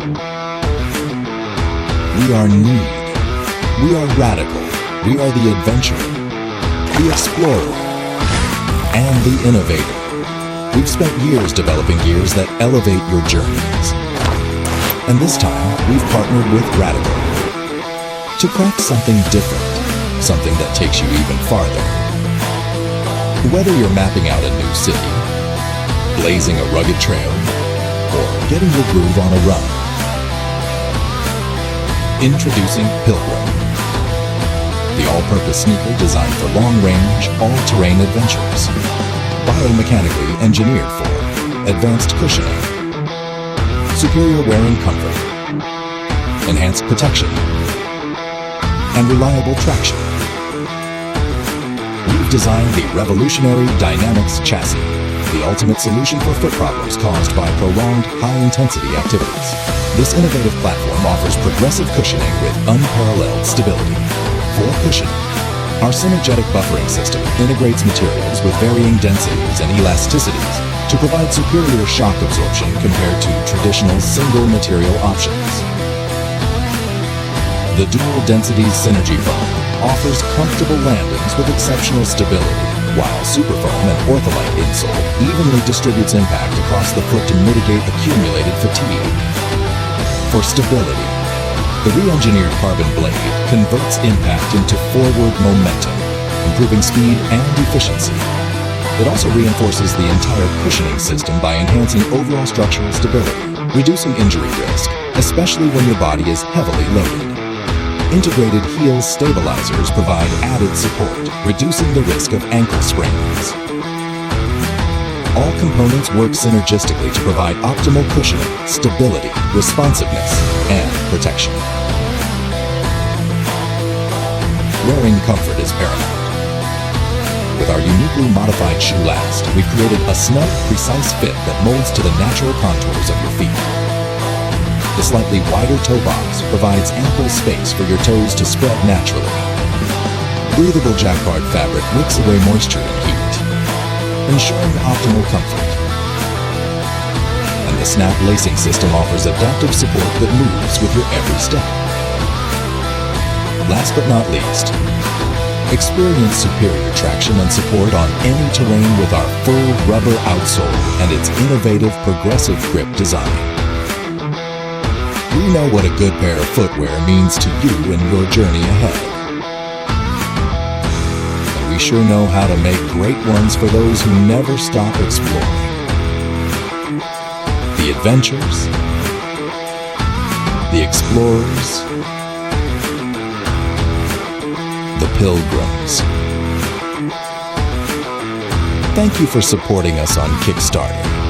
We are need. We are radical. We are the adventurer, the explorer, and the innovator. We've spent years developing gears that elevate your journeys. And this time, we've partnered with Radical to craft something different, something that takes you even farther. Whether you're mapping out a new city, blazing a rugged trail, or getting your groove on a run. Introducing Pilgrim, the all-purpose sneaker designed for long-range, all-terrain adventures. Biomechanically engineered for advanced cushioning, superior wearing comfort, enhanced protection, and reliable traction. We've designed the revolutionary Dynamics chassis, the ultimate solution for foot problems caused by prolonged, high-intensity activities. This innovative platform offers progressive cushioning with unparalleled stability. For cushioning, our synergetic buffering system integrates materials with varying densities and elasticities to provide superior shock absorption compared to traditional single-material options. The dual-density Synergy foam offers comfortable landings with exceptional stability, while Superfoam and Ortholite insole evenly distributes impact across the foot to mitigate accumulated fatigue. For stability, the re-engineered carbon blade converts impact into forward momentum, improving speed and efficiency. It also reinforces the entire cushioning system by enhancing overall structural stability, reducing injury risk, especially when your body is heavily loaded. Integrated heel stabilizers provide added support, reducing the risk of ankle sprains. All components work synergistically to provide optimal cushioning, stability, responsiveness, and protection. Wearing comfort is paramount. With our uniquely modified shoe last, we've created a snug, precise fit that molds to the natural contours of your feet. The slightly wider toe box provides ample space for your toes to spread naturally. Breathable jacquard fabric wicks away moisture and heat, ensuring optimal comfort. And the snap lacing system offers adaptive support that moves with your every step. Last but not least, experience superior traction and support on any terrain with our full rubber outsole and its innovative progressive grip design. We know what a good pair of footwear means to you and your journey ahead. And we sure know how to make great ones for those who never stop exploring. The adventurers, the explorers, the pilgrims. Thank you for supporting us on Kickstarter.